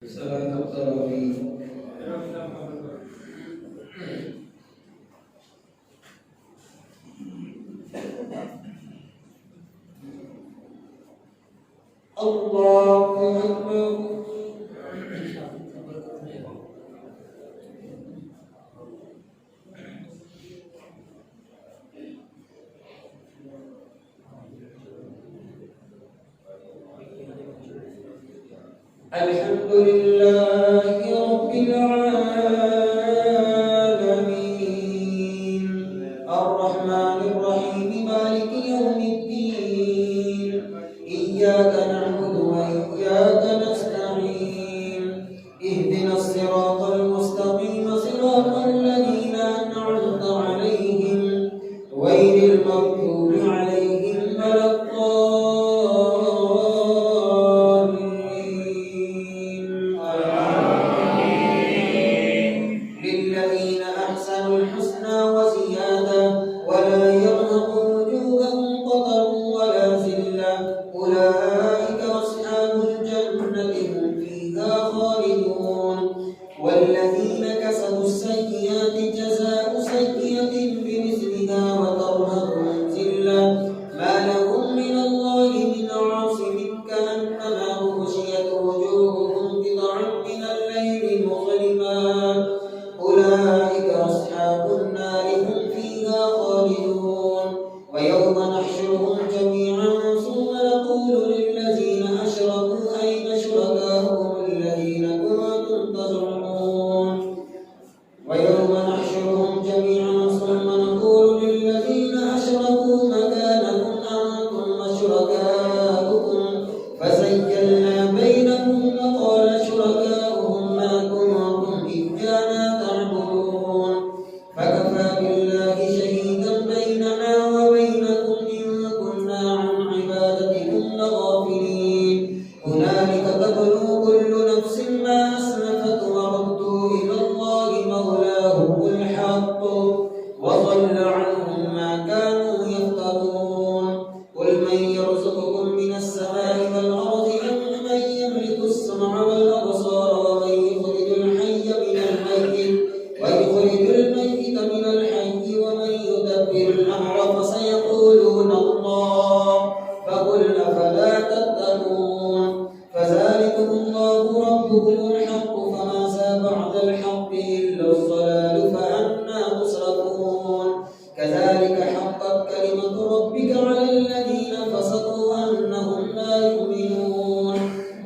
صلاة التراويح. الله أكبر. الحمد لله رب العالمين الرحمن الرحيم مالك يوم الدين إياك نعبد وإياك نستعين اهدنا الصراط المستقيم صراط الذين أنعمت عليهم غير المغضوب عليهم ولا للذين أحسنوا الحسنى وزيادة ولا يرهق وجوههم قتر ولا ذلة أولئك أصحاب الجنة هم فيها خالدون والذين كسبوا السيئات جزاء سيئة بمثلها وترهقهم ذلة ما لهم من الله من عاصم كأنما غشيت وجوههم قطعا من الليل مظلما أولئك أصحاب النار هم فيها خالدون ويوم نحشرهم جميعا ثم نقول للذين أشركوا أين شركاؤهم الذين كنتم تزعمون ويوم نحشرهم جميعا ثم نقول للذين أشركوا مكانكم أنتم وشركاؤكم فزيّلنا بينهم وقال شركاؤهم ما كنتم إيانا تعبدون فكفى بالله شهيدا بيننا وبينكم إن كنا عن عبادتكم لغافلين هنالك تبلو كل نفس ما أسلفت وردوا إلى الله مولاهم الحق وضل عنهم ما كانوا يفترون قل من يرزقكم من السماء والأرض أم من يملك السمع والأبصار ومن يخرج الحي من الميت ويخرج الميت من الحي ومن يدبر الأمر فسيقولون الله فقل أفلا تتقون فذلكم الله ربكم الحق فماذا بعد الحق إلا الضلال فأنى تصرفون كذلك حقت كلمة ربك على الذين فسقوا أنهم لا يؤمنون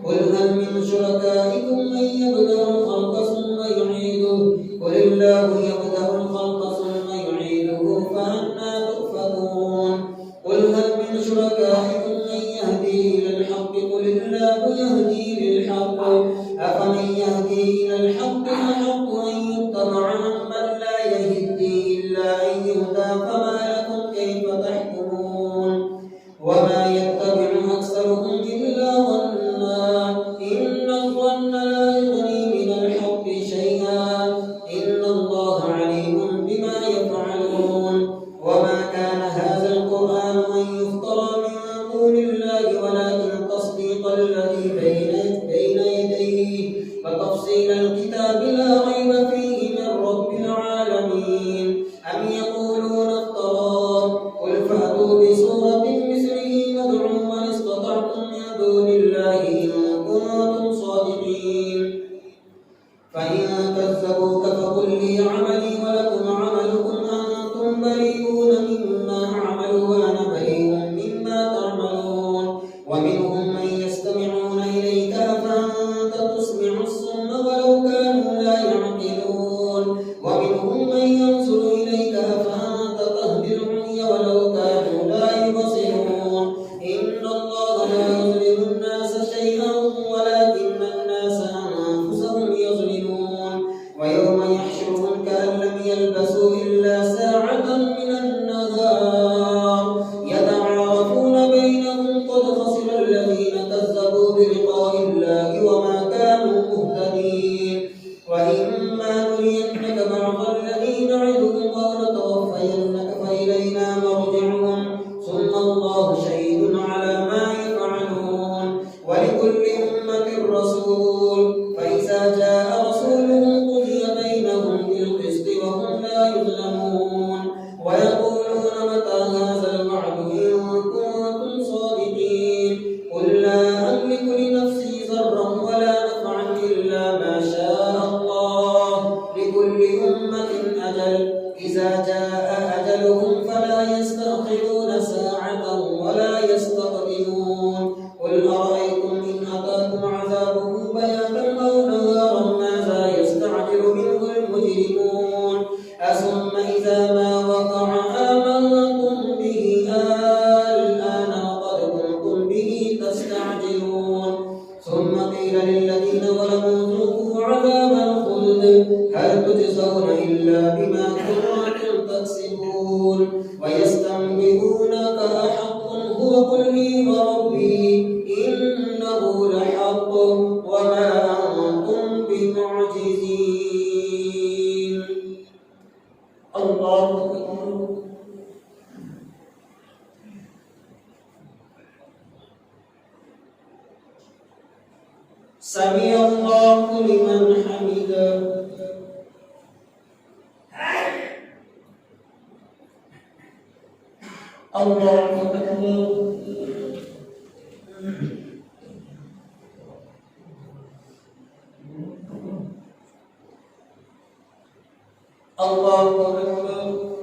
قل هل من شركائكم من يبدأ الخلق ثم يعيده قل الله يبدأ الخلق ثم يعيده فأنى تؤفكون قل هل من شركائكم من يهدي إلى الحق قل الله يهدي للحق أفمن يهدي إلى الحق أحق أن يتبع عمن لا يهدي إلا أن يهدى فما لكم كيف تحكمون وما يتبع أكثرهم إلا ظنا إن الظن لا يغني من الحق شيئا إن الله عليم بما يفعلون وما كان هذا القرآن أن يفترى من دون الله ولكن تصديق الذي بين يديه وتفصيل الكتاب لا ريب فيه من رب العالمين أم يقولون افتراه قل فأتوا بسورة مثله وادعوا من استطعتم من دون الله إن كنتم صادقين فإن كذبوك فقل لي عملي ولكم عملكم أنتم بريئون مما أعمل وأنا بريء مما تعملون ومنهم من يستمعون إليك أفأنت تسمع الصم ولو كانوا لا يعقلون ومنهم من ينظر إليك أفأنت تهدي العمي ولو كانوا لا يبصرون إن الله لا يظلم الناس شيئا ولكن الناس أنفسهم يظلمون ويوم يحشرهم إذا جاء رسولهم قضي بينهم بالقسط وهم لا يظلمون ويقولون متى هذا الوعد إن كنتم صادقين قل لا أملك لنفسي ضرا ولا نفعا إلا ما شاء الله لكل أمة أجل إذا جاء أجلهم فلا يستأخرون ساعة ولا يستقدمون قل أرأيتم إن أتاكم عذابه بياتا أو نهارا ماذا يستعجل منه المجرمون أثم إذا ما وقع آمنتم به الآن وقد كنتم به تستعجلون ثم قيل للذين ظلموا ذوقوا عذاب الخلد هل تجزون إلا بما كنتم تكسبون ويستنبئونك أحق هو قل لي وربي إنه لحق وما أنتم بمعجزين. الله أكبر. سمع الله لمن حمده. الله أكبر. الله أكبر.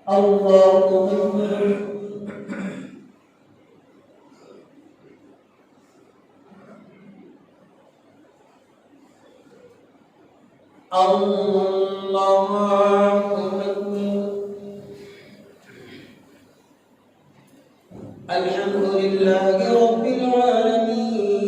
الله أكبر. الله أكبر. الحمد لله رب العالمين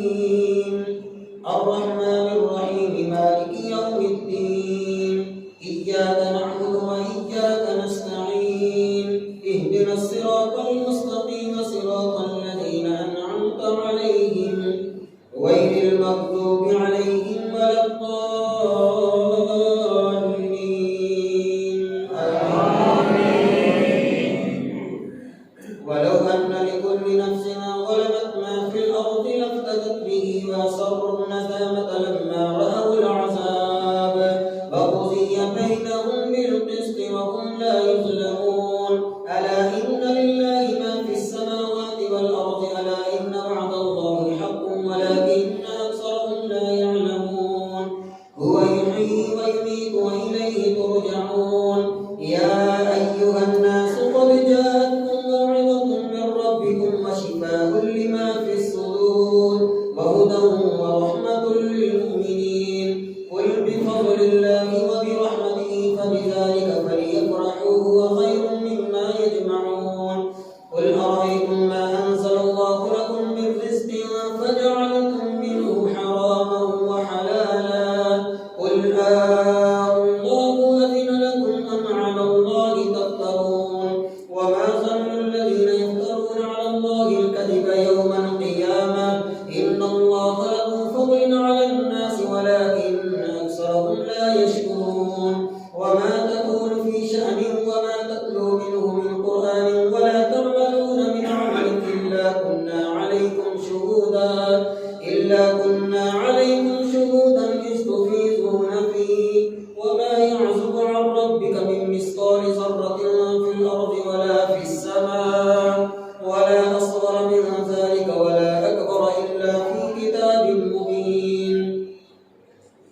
الرحمن الرحيم مالك يوم الدين إياك نعبد وإياك نستعين اهدنا الصراط المستقيم صراط الذين أنعمت عليهم غير المغضوب عليهم ولا الضالين آمين. ولو أن لكل نفس ظلمت ما في الأرض لافتدت به وأسروا الندامة لما رأوا العذاب وقضي بينهم بالقسط وهم لا يظلمون ألا إن لله ما في السماوات والأرض ألا إن وعد الله حق ولكن أكثرهم لا يعلمون هو يحيي ويميت وإليه ترجعون يا أيها الناس قد جاءتكم موعظة من ربكم وشفاء لما في الصدور وهدى ورحمة للمؤمنين قل بفضل الله وبرحمته فبذلك فليفرحوا هو خير مما يجمعون قل أرأيتم ما أنزل الله لكم من رزق فجعلتم منه حراما وحلالا قل الله أذن لكم أم على الله تفترون وما ظن الذين يفترون على الله الكذب يوم القيامة إن الله له فضل على الناس ولكن أكثرهم لا يشكرون وما تكون في شأن وما تتلو منه من قرآن ولا تعملون من عمل إلا كنا عليكم شهودا إذ تفيضون فيه وما يعزب عن ربك من مثقال ذرة في الأرض ولا في السماء ولا أصغر من ذلك ولا أكبر إلا في كتاب مبين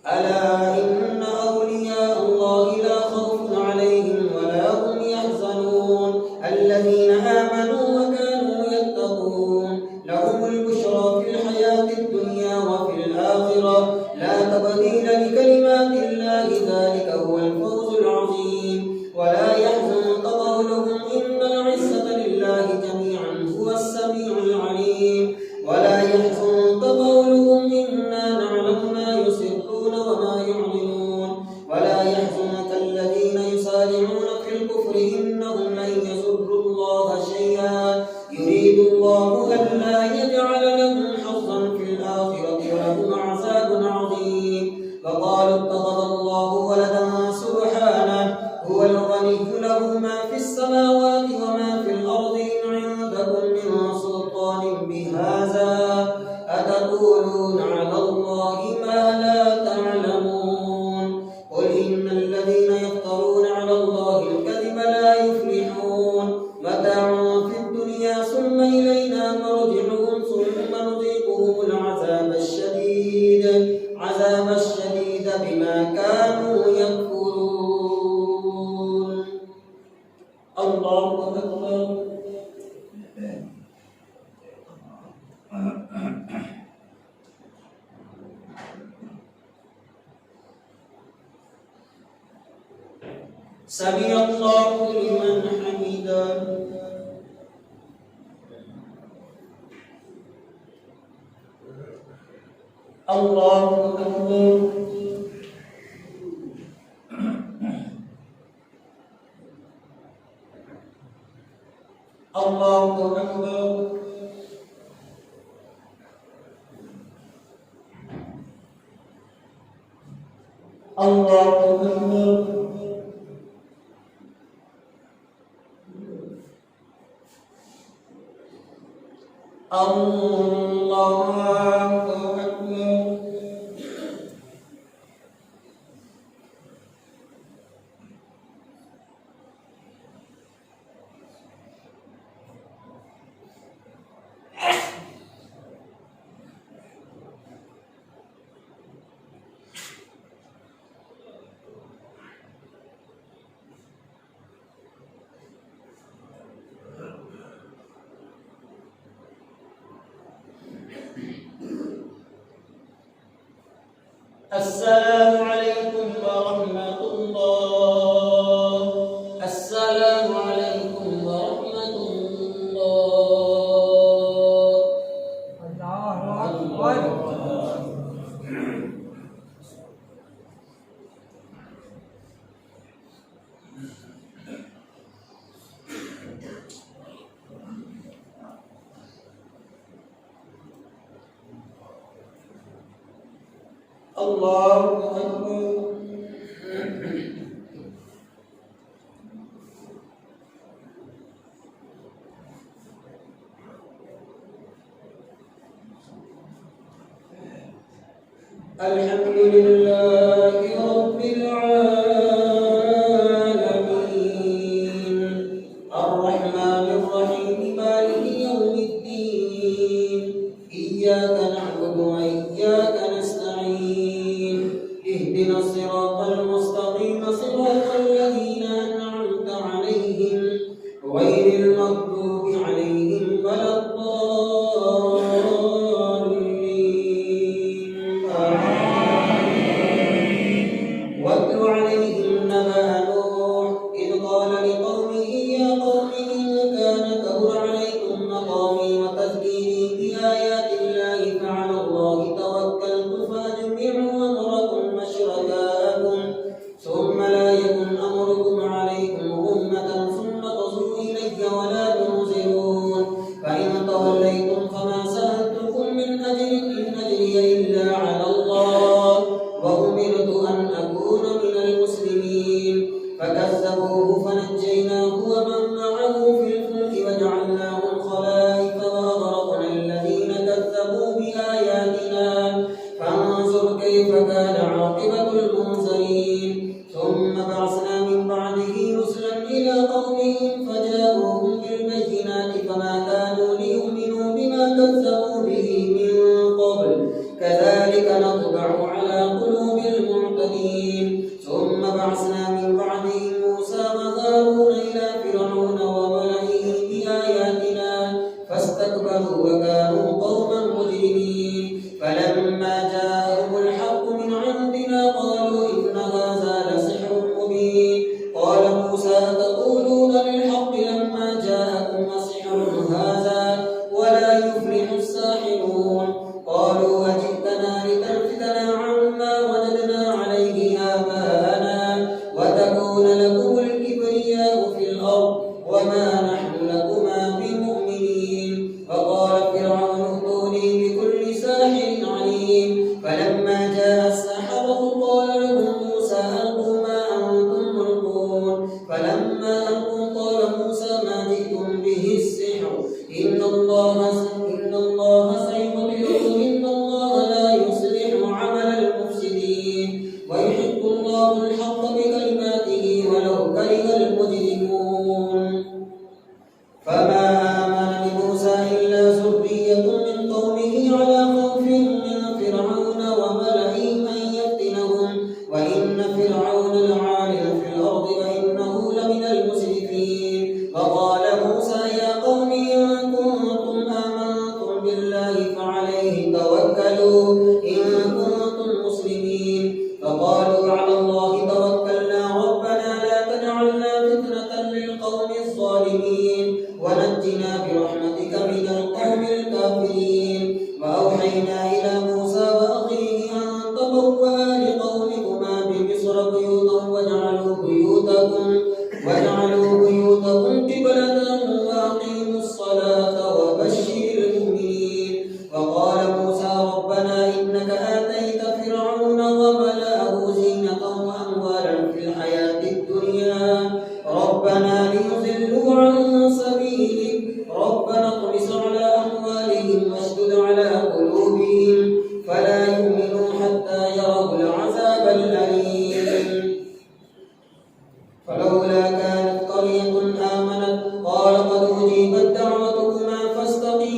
ألا إن أولياء الله لا خوف عليهم ولا هم يحزنون الذين آمنوا وكانوا يتقون لهم البشرى في الحياة الدنيا وفي الآخرة لا تبديل لكلمات الله ذلك هو الفوز العظيم ولا يحزنك قولهم إن العزة لله جميعا هو السميع العليم ولا يحزنك قولهم إنا نعلم ما يسرون وما يعلنون ولا يحزنك الذين يسارعون في الكفر إنهم لن يضروا الله شيئا سمع الله لمن حمده. الله أكبر. الله أكبر. الله أكبر. الله أكبر. السلام عليكم ورحمة الله. السلام عليكم ورحمة الله. الله أكبر. الله أكبر. الحمد لله رب العالمين الرحمن الرحيم مالك يوم الدين إياك نعبد وإياك نستعين اهدنا الصراط المستقيم صراط الذين أنعمت عليهم غير المغضوب عليهم ولا الضالين آمين. واتل عليهم نبأ نوح إذ قال لقومه يا قوم إن كان كبر عليكم مقامي وتذكيري بآيات الله فعلى الله توكلت فأجمعوا أمركم وشركاءكم ثم لا يكن أمركم عليكم غمة ثم قضوا إلي ولا تنظرون فإن توليتم فما سألتكم من أجر إن أجري إلا على الله وأمرت أن أكون من المسلمين فكذبوه فنجيناه ومن معه في الفلك وجعلناهم خلائف وأغرقنا الذين كذبوا بآياتنا فانظر كيف كان عاقبة المنذرين ثم بعثنا من بعده رسلا إلى قومهم فجاءوهم بالبينات فما كانوا ليؤمنوا بما كذبوا به من قبل كذلك نطبع على قلوب المعتدين ثم بعثنا من بعدهم موسى وهارون إلى فرعون وملئه بآياتنا فاستكبروا وكانوا قوما مجرمين فلما جاءهم الحق من عندنا قالوا إن هذا لسحر مبين قال موسى تقولون للحق لما جاءكم أسحر هذا ولا يفلح الساحرون قالوا أجئتنا لتلفتنا عما وجدنا عليه آباءنا وتكون لكم الكبرياء في الأرض وما نحن لكما بمؤمنين وقال فرعون ائتوني بكل ساحر عليم فلما جاء السحرة قال لهم موسى ألقوا ما أنتم ملقون فلما ألقوا قال موسى ما جئتم به السحر إن الله سيبطله إن الله لا يصلح عمل المفسدين ويحق الله الحق بكلماته ولو كره المجرمون فما آمن لموسى إلا ذرية من قومه على خوف من فرعون وملئهم أن يفتنهم وإن فرعون لعال في الأرض وإنه لمن المسرفين وقال موسى يا قوم إن كنتم آمنتم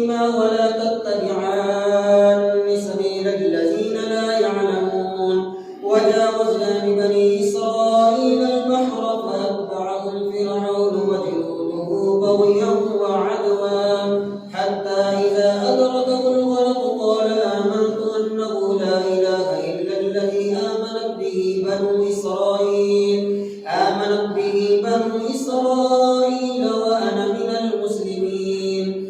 بهما ولا تتبعان سبيل الذين لا يعلمون وجاوزنا ببني إسرائيل البحر فأتبعهم فرعون وجنوده بغيا وعدوا حتى إذا أدركه الغرق قال آمنت أنه لا إله إلا الذي آمنت به بنو إسرائيل وأنا من المسلمين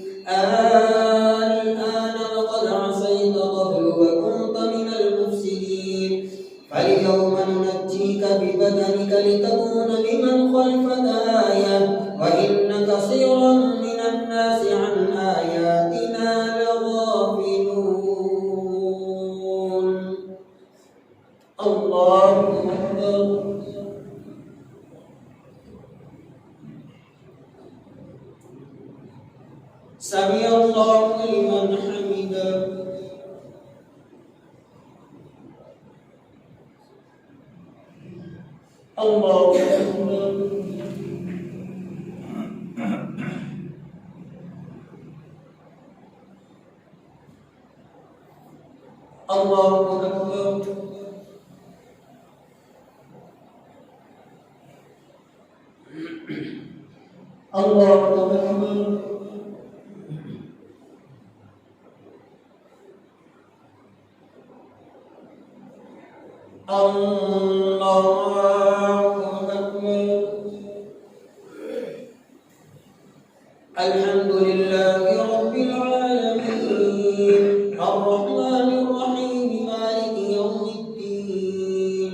الآن وقد عصيت قبل وكنت من المفسدين فاليوم ننجيك ببدنك لتكون لمن خلفك آية وإن كثيرا من الناس عن آياتنا لغافلون الله أكبر سمع الله لمن حمده الله أكبر الله أكبر الله أكبر الحمد لله رب العالمين الرحمن الرحيم مالك يوم الدين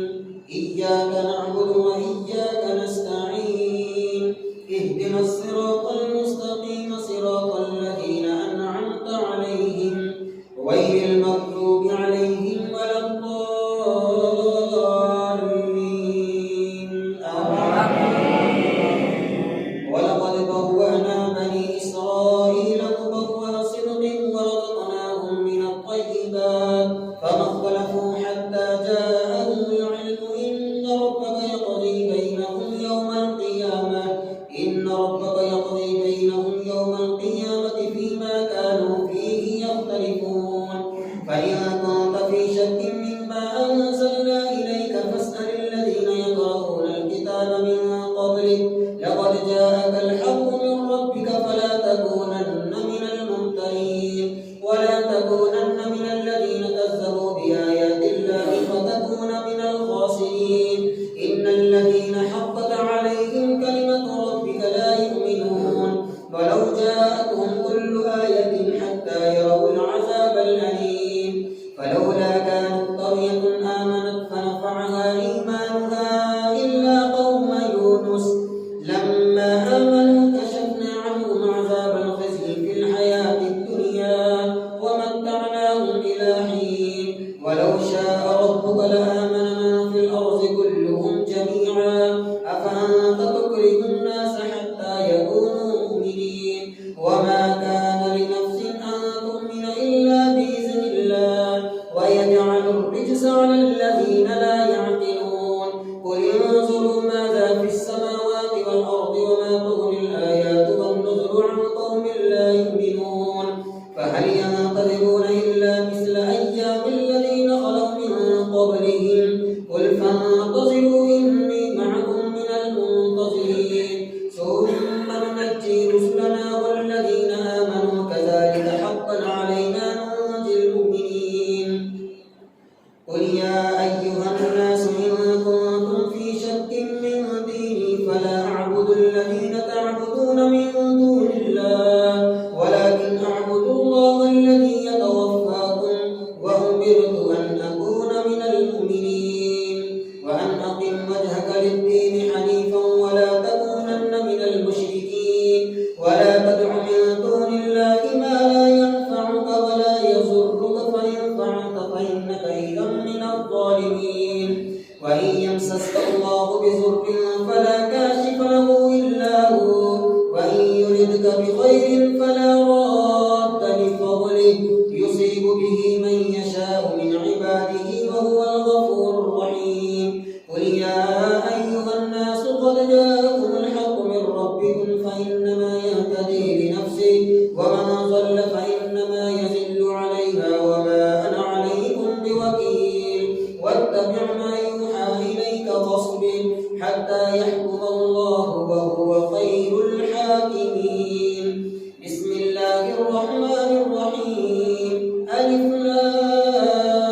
إياك نعبد وإياك نستعين اهدنا الصراط المستقيم صراط الذين أنعمت عليهم غير المغضوب عليهم ولا الضالين آمين ولقد بوأنا بني إسرائيل مبوأ صدق ورزقناهم من الطيبات فما اختلفوا حتى جاءهم العلم إن ربك يقضي بينهم يوم القيامة فيما كانوا فيه يختلفون فإن كنت في شك مما أنزلنا إليك فاسأل الذين يقرؤون الكتاب من قبلك لقد جاءك الحق من ربك فلا تكونن من الممترين ولا تكونن من الذين كذبوا بآيات الله فتكون من الخاسرين إن الذين حقت عليهم كلمة ربك لا يؤمنون ولو جاءتهم كل آية حتى يروا العذاب الأليم فلولا كانت قرية آمنت فنفعها إيمانها إلا قوم يونس لما آمنوا كشفنا عنهم عذاب الخزي في الحياة الدنيا ومتعناهم إلى حين ولو شاء ربك لآمن من في الأرض كلهم جميعا أفأنت تكره الناس حتى يكونوا مؤمنين وما كان لنفس أن تؤمن إلا بإذن الله ويجعل الرجس على الذين لا يعقلون قل انظروا ماذا في السماوات والأرض وما تغني الآيات والنذر عن قوم لا يؤمنون فهل ينتظرون إلا مثل أيام الذين خلوا من قبلهم قل فانتظروا إني معكم من المنتظرين ثم ننجي رسلنا والذين آمنوا كذلك حقا علينا ننجي المؤمنين قل يا أيها الناس إن كنتم في شك من ديني فلا أعبد الذين تعبدون من دون الله ولكن أعبد الله الذي يتوفاكم وأمرت أن أكون من المؤمنين وأن أقم وجهك للدين حنيفا ولا تكونن من المشركين ولا تدع من دون الله ما لا ينفعك ولا يضرك فإن فعلت فإنك إذا من الظالمين وإن يمسسك الله بضر فلا كاشف له إلا هو وإن يردك بخير فلا راد لفضله يصيب به من يشاء من عباده وهو الغفور الرحيم قل يا أيها الناس قد جاءكم الحق من ربكم فإنما يهتدي لنفسه ومن ضل فإن الرحمن الرحيم ألف لام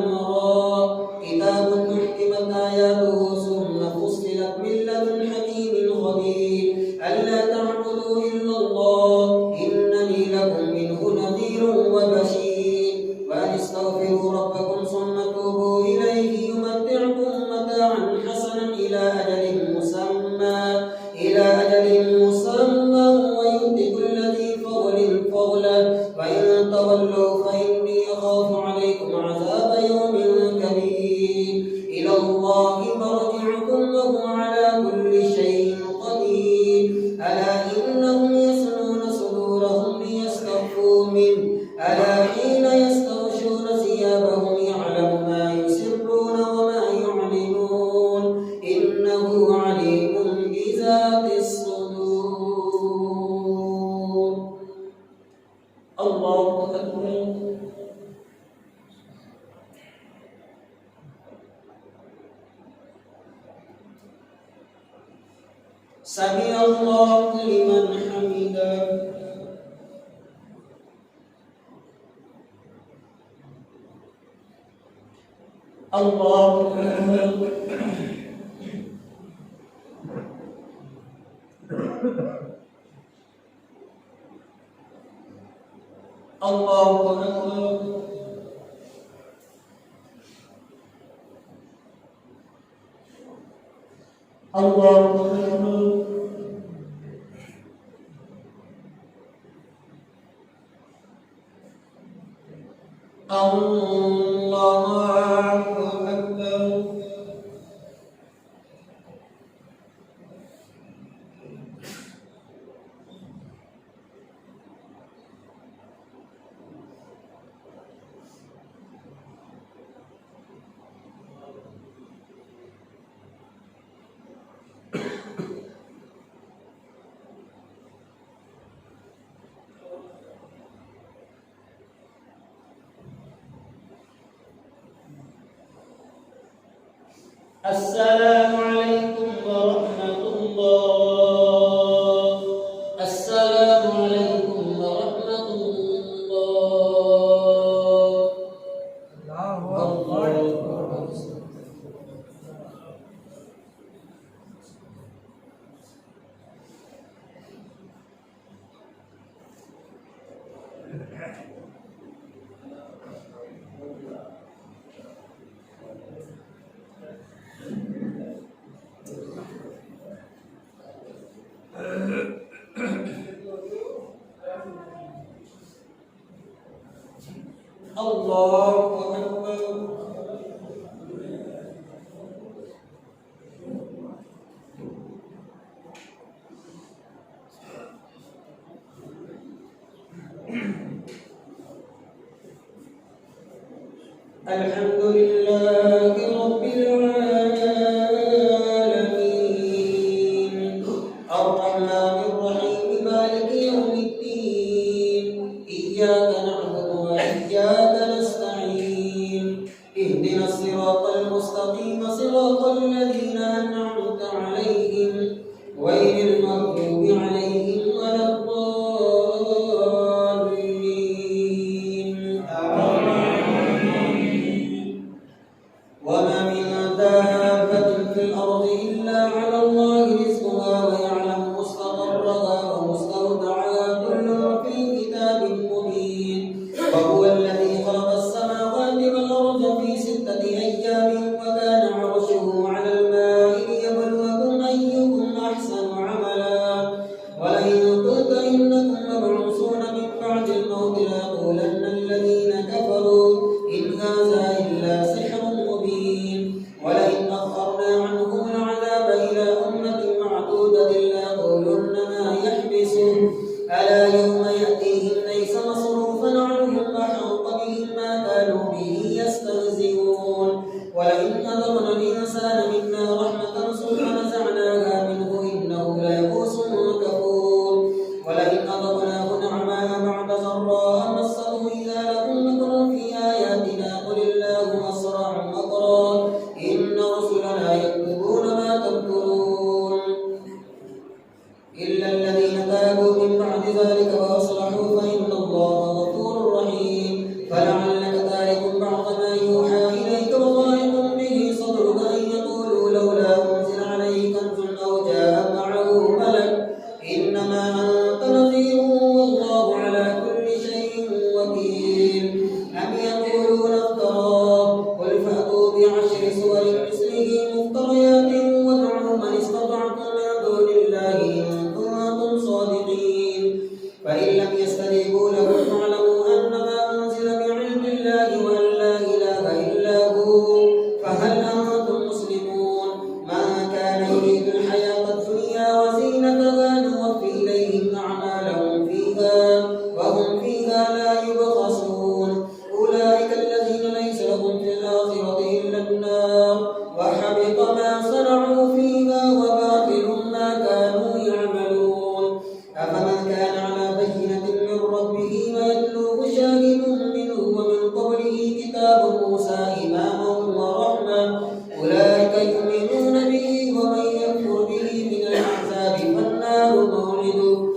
را كتاب أحكمت آياته ثم فصلت من لدن حكيم خبير ألا تعبدوا إلا الله إنني لكم منه نذير وبشير وأن استغفروا ربكم ثم توبوا إليه يمتعكم متاعا حسنا إلى أجل مسمى ويؤت كل ذي فضل فضله وإن تولوا فإني أخاف عليكم عذاب يوم كبير إلى الله مرجعكم وهو على كل شيء قدير ألا إنهم يثنون صدورهم ليستخفوا منه ألا حين يستغشون ثيابهم يعلم ما يسرون وما يعلنون إنه عليم بذات الصدور. الله أكبر. سمع الله لمن حمده. الله أكبر. الله أكبر. الله أكبر. الله أكبر. السلام عليكم ورحمة الله. السلام عليكم ورحمة الله. الله أكبر. الله أكبر. الحمد لله رب العالمين الرحمن الرحيم مالك يوم الدين إياك نعبد وإياك نستعين اهدنا الصراط المستقيم صراط الذين أنعمت عليهم غير المغضوب عليهم ولا الضالين. وما من دابة في الأرض إلا على الله رزقها ويعلم مستقرها ومستودعها كل في كتاب مبين. وهو الذي خلق السماوات والأرض في 6 أيام وكان عرشه على الماء ليبلوكم أيكم أحسن عملا. ولئن قلت إنكم مبعوثون من بعد الموت ليقولن الذين كفروا إن هذا إلا سحر مبين. ولئن أخرنا عنهم العذاب إلى أمة معدودة ليقولن ما يحبسه ألا يوم يأتيهم ليس مصروفا عنهم وحاق بهم ما كانوا به يستهزئون. ولئن أذقنا الإنسان منا رحمة ثم نزعناها منه إنه ليئوس كفور. ولئن أذقناه نعماء بعد ضراء مسه إذا له مكر في آياتنا قل الله أسرع مكرا إن رسلنا يكتبون ما تمكرون. إلا الذين تابوا من بعد ذلك وأصلحوا لم يستجيبوا له فاعلموا أنما أنزل بعلم الله وأن لا إله إلا هو فهل أنتم مسلمون من كان يريد الحياة الدنيا وزينتها نوفي إليهم أعمالهم فيها وهم فيها لا يبخسون أولئك الذين ليس لهم في الآخرة إلا النار وحبط ما صنعوا فيها وباطل ما كانوا يعملون أفمن كان على بينة من ربه ويتلوه شاهد منه ومن قبله كتاب موسى إماما ورحمة أولئك يؤمنون به ومن يكفر به من الأحزاب فالنار موعده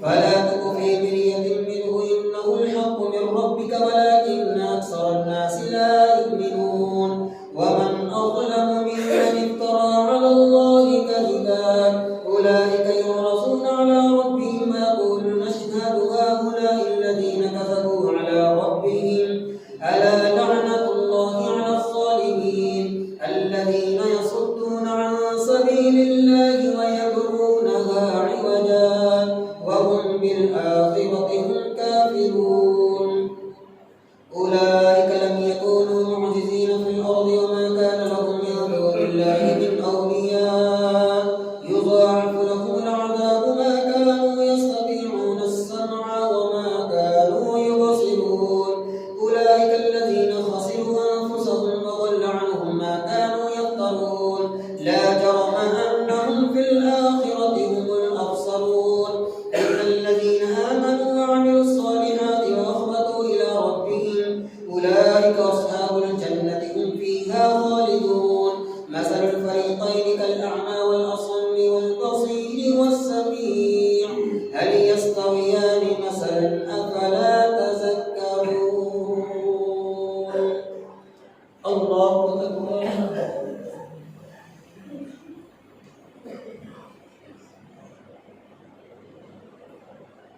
فلا تك في مرية منه إنه الحق من ربك ولكن أكثر الناس لا يؤمنون ومن أظلم ممن افترى على الله كذبا أولئك يعرضون على ربهم ويقولون نشهد هؤلاء الذين كذبوا على ربهم ألا لعنة الله على الظالمين الذين يصدون عن سبيل الله ويبغونها عوجا وهم بالآخرة هم كافرون أولئك لم يكونوا معجزين في الأرض وما كان لهم من دون الله من أولياء يضاعف لهم العذاب ما كانوا يستطيعون السمع وما كانوا يبصرون أولئك الذين خسروا أنفسهم وضل عنهم ما كانوا يفترون لا جرم أنهم في الآخرة هم الأخسرون إلا الذين آمنوا وعملوا الصالحات وأخبتوا إلى ربهم أولئك أصحاب الجنة هم فيها خالدون مثل الفريقين كالأعمى والأصم والبصير والسميع هل يستويان مثلا أفلا تذكرون الله أكبر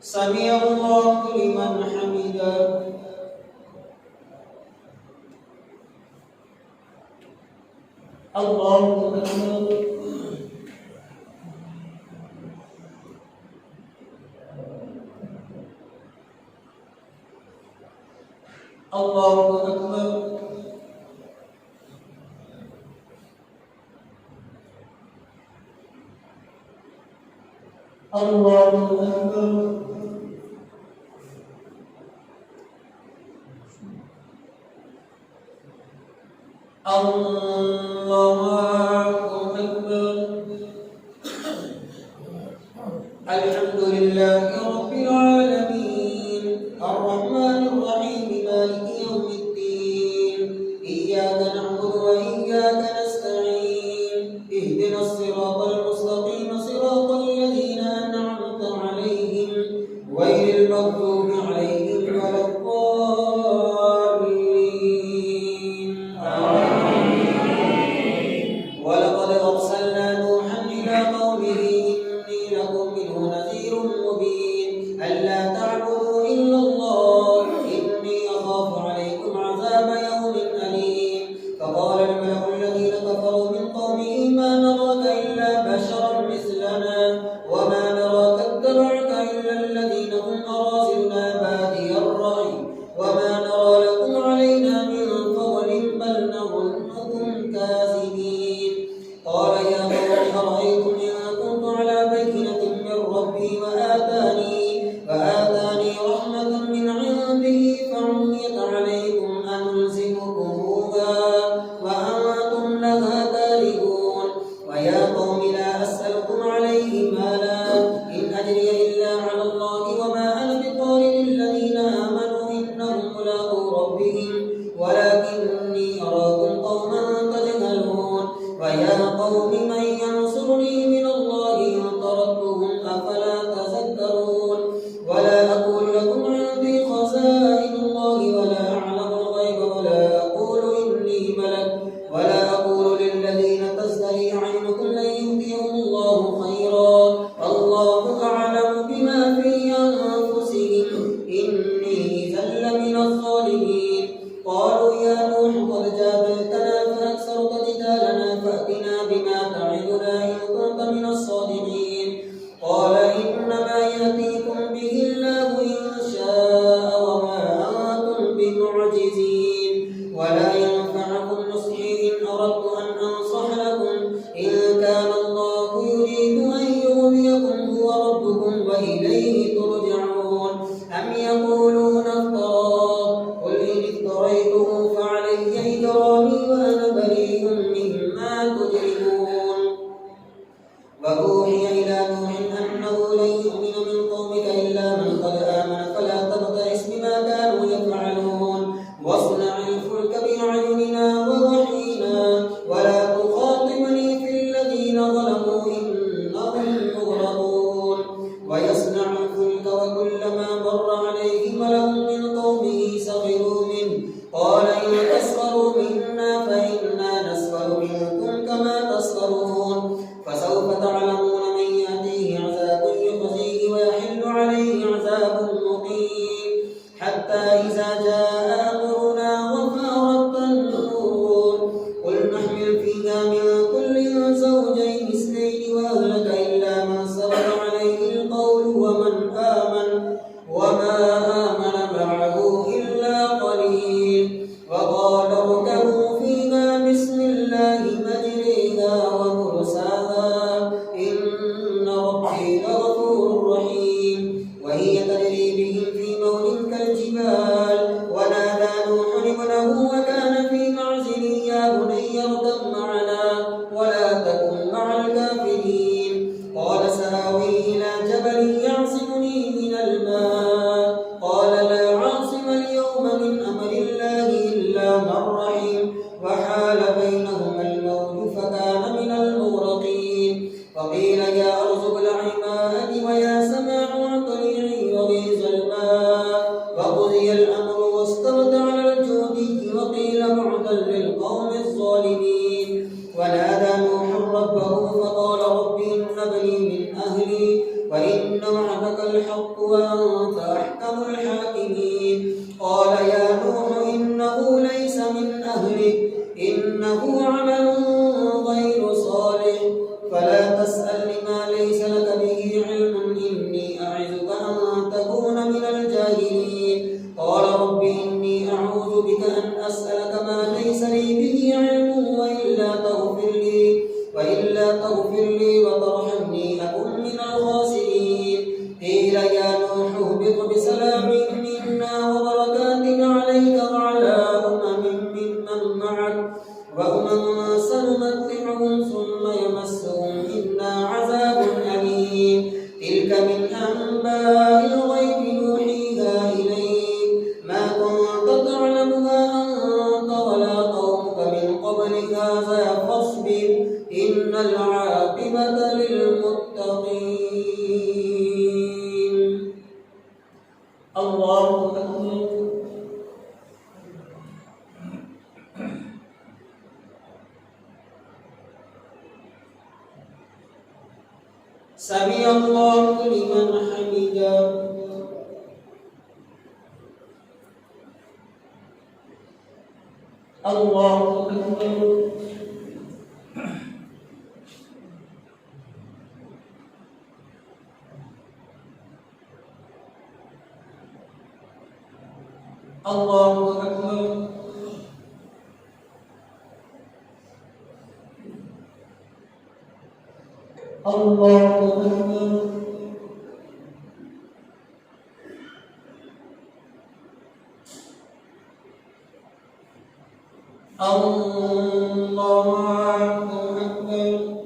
سمع الله لمن حمده الله أكبر الله أكبر الله أكبر الله أكبر الحمد لله رب العالمين الرحمن الرحيم مالك يوم الدين إياك نعبد وإياك نستعين اهدنا الصراط المستقيم صراط الذين أنعمت عليهم غير المغضوب عليهم ولا الضالين آمين يقولون افتراه قل إن افتريته فعلي إجرامي وأنا بريء مما تجرمون وأوحي إلى نوح أنه لن يؤمن من قومك إلا من قد آمن فلا تبتئس بما كانوا يفعلون واصنع الفلك بأعيننا ووحينا ولا تخاطبني في الذين ظلموا إنهم مغرقون ويصنع الفلك وكلما مر عليه ملأ من قومه سخروا منه قال إن تسخروا منا فإنا نسخر منكم كما تسخرون فسوف تعلمون من يأتيه عذاب يخزيه ويحل عليه عذاب مقيم حتى إذا جاء أمرنا وفارت النور قل نحمل فيها من كل زوجين اثنين وأهلك إلا من سبق عليه القول وما آمن معه إلا قليل وقال اركبوا فيها بسم الله مجريها ومرساها إن ربي لغفور رحيم وهي تجري بهم في موج كالجبال ونادى نوح ابنه وكان في معزل يا بني اركب معنا ولا تكن مع الكافرين قال سآوي إلى جبل يعصمني من الماء قال لا عاصم اليوم من أمر الله إلا من رحم وحال بينهما الموج فكان من المغرقين وقيل يا أرض ابلعي ماءك ويا سماء أقلعي وغيظ الماء وقضي الأمر واستوت على الجودي وقيل بعدا للقوم الظالمين ونادى نوح ربه فقال رب إن ابني من أهلي وإن وعدك الحق وأنت أحكم الحاكمين قال يا نوح إنه ليس من أهلك إنه عمل غير صالح فلا تسأل ما ليس لك به علم إني أعظك أن تكون من الجاهلين قال رب إني أعوذ بك أن أسألك ما ليس لي به علم وإلا تغفر لي وترحمني أكن من الخاسرين قيل يا نوح اهبط بسلام منا وبركات عليك وعلى ممن معك وأمم سنمتعهم ثم يمسهم منا عذاب أليم تلك من أنباء الغيب نوحيها إليك ما كنت تعلمها أنت ولا قومك من قبل هذا فاصبر إن العاقبة للمتقين الله أكبر سمع الله لمن حمده الله أكبر الله أكبر الله أكبر الله أكبر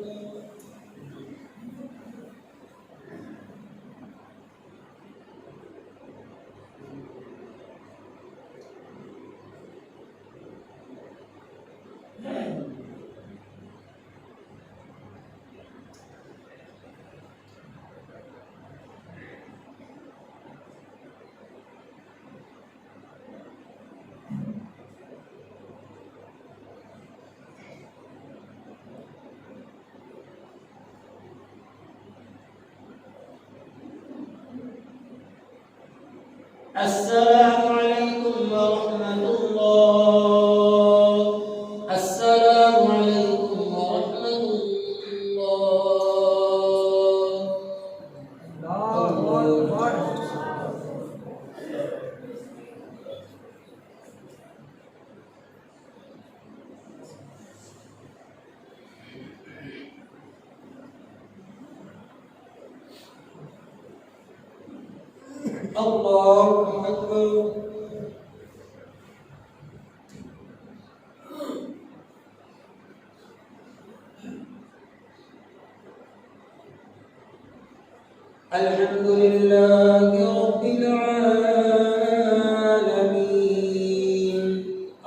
السلام عليكم ورحمة الله. السلام عليكم ورحمة الله. الله أكبر. الحمد لله رب العالمين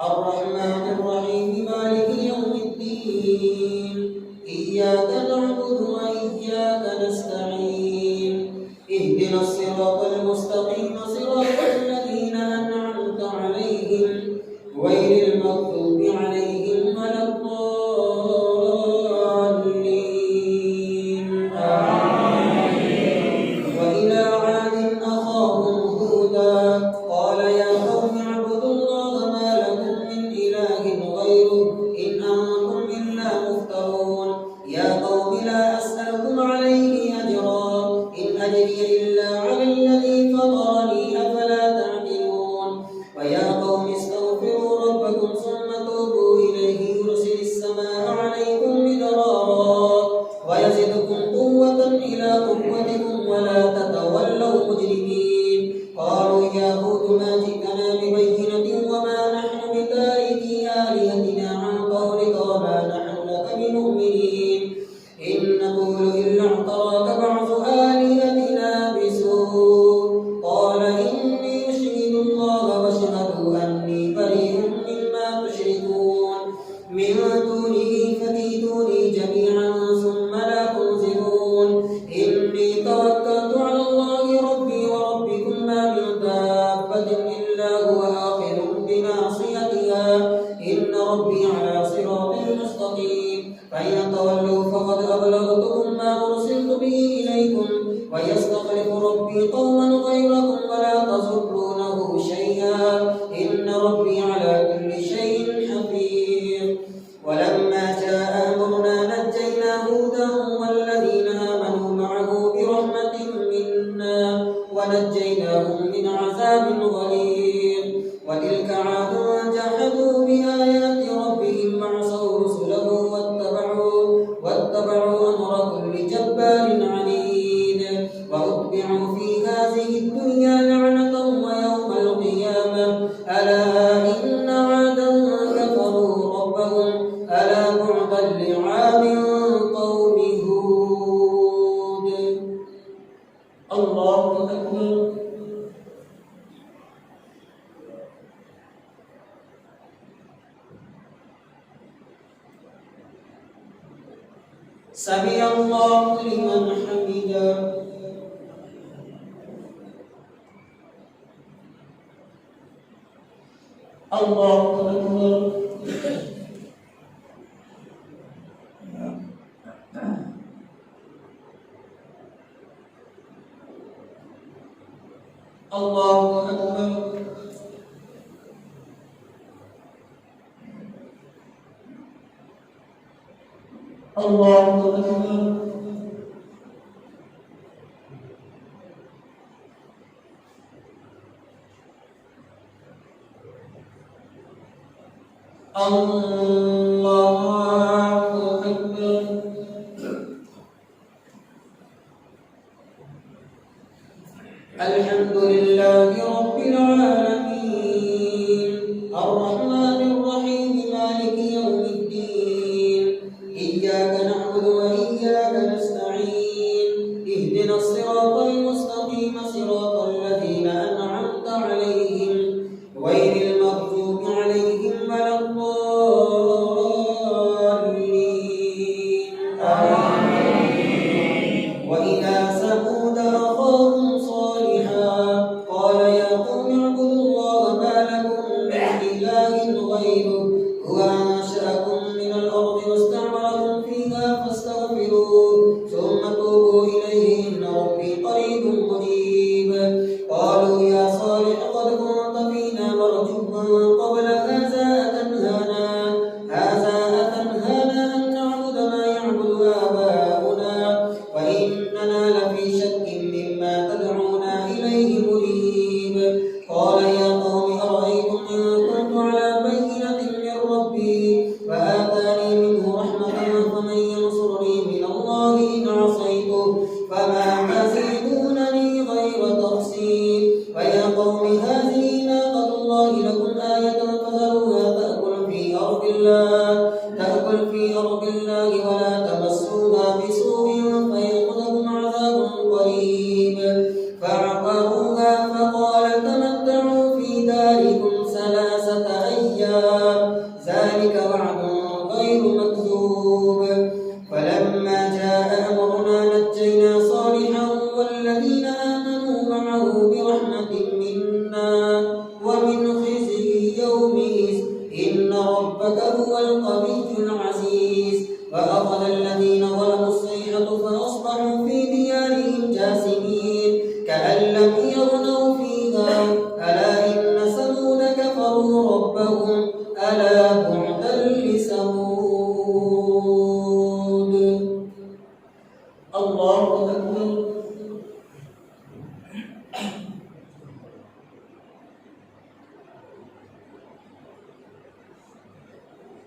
الرحمن الرحيم مالك يوم الدين إياك نعبد وإياك نستعين اهدنا الصراط المستقيم صراط الذين أنعمت عليهم غير المغضوب عليهم ولا الضالين آمين. وإلى عاد أخاهم هودا قال يا قوم اعبدوا الله ما لكم من إله غيره إن أنتم إلا مفترون يا قوم لا أسألكم عليه أجرا إن أجري إلا على الذي فطرني أفلا تعقلون ويا قوم استغفروا ربكم ثم توبوا إليه يرسل السماء عليكم مدرارا ويزدكم قوة إلى قوتكم ولا تتولوا مجرمين قالوا يا هود ما جئتنا ببينة وما نحن بتاركي آلهتنا عن قولك وما نحن لك بمؤمنين إن نقول إلا اعتراك بعض آلهتنا بسوء قال إني أشهد الله واشهدوا أني بريء مما تشركون من دونه فكيدوني جميعا ثم لا تنظرون إني توكلت على الله ربي وربكم ما من دابة إلا هو آخذ بناصيتها إن ربي على صراط مستقيم فإن تولوا فقد أبلغتكم ما أرسلت به إليكم ويستخلف ربي قوما غيركم ولا تضرونه شيئا إن ربي على كل شيء حفيظ ولما جاء أمرنا نجينا هودا والذين آمنوا معه برحمة منا ونجيناهم من عذاب غليظ وتلك عاد جحدوا بآيات ربهم وعصوا رسله واتبعوا أمر كل جبار عنيد وأتبعوا في هذه الدنيا لعنة ويوم القيامة ألا إن عادا كفروا ربهم ألا بعدا لعاد قوم هود. الله أكبر. سمع الله لمن حمده. الله أكبر. الله أكبر. الله أكبر. الله أكبر. الحمد لله رب العالمين الرحمن الرحيم مالك يوم الدين إياك نعبد وإياك نستعين اهدنا الصراط المستقيم صراط الذين أنعمت عليهم غير المغضوب عليهم ولا الضالين آمين. وإلى ثمود أخاهم صالحا قال يا قوم اعبدوا الله ما لكم من إله غيره هو أنشأكم من الأرض واستعمركم فيها فاستغفروه ثم توبوا إليه إن ربي قريب مجيب قالوا يا صالح قد كنت فينا مرجوا قبل هذا أتنهانا أن نعبد ما يعبد آباؤنا وإننا لفي شك مما تدعونا إليه مريب قال يا قوم أرأيتم إن كنت على بينة من ربي وآتاني منه رحمة فمن ينصرني من الله إن عصيته فما تزيدونني غير تخسير داركم 3 أيام ذلك وعد غير مكذوب فلما جاء أمرنا نجينا صالحا والذين آمنوا معه برحمة منا ومن خزي يومئذ إن ربك هو القوي العزيز فأخذ الذين ظلموا الصيحة فأصبحوا في ديارهم جاثمين كأن لم يغنوا فيها ألا إن ثمود كفروا ربهم ألا بعدا لثمود. الله أكبر.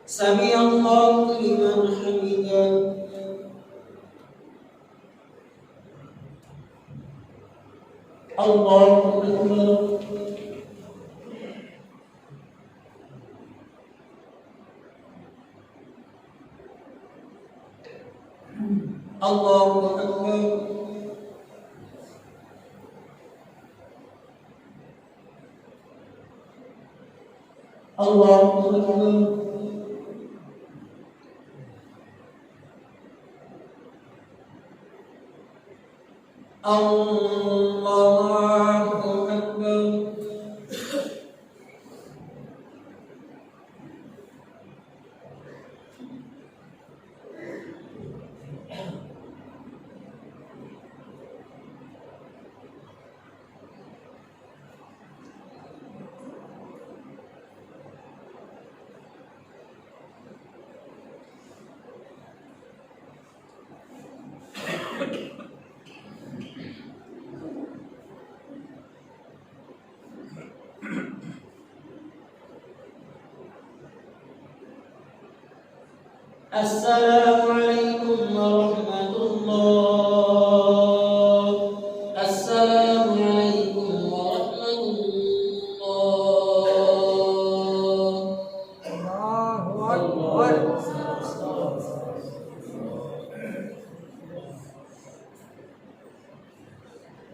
سمع الله لمن حمده. الله أكبر. الله أكبر. الله أكبر. الله أكبر. السلام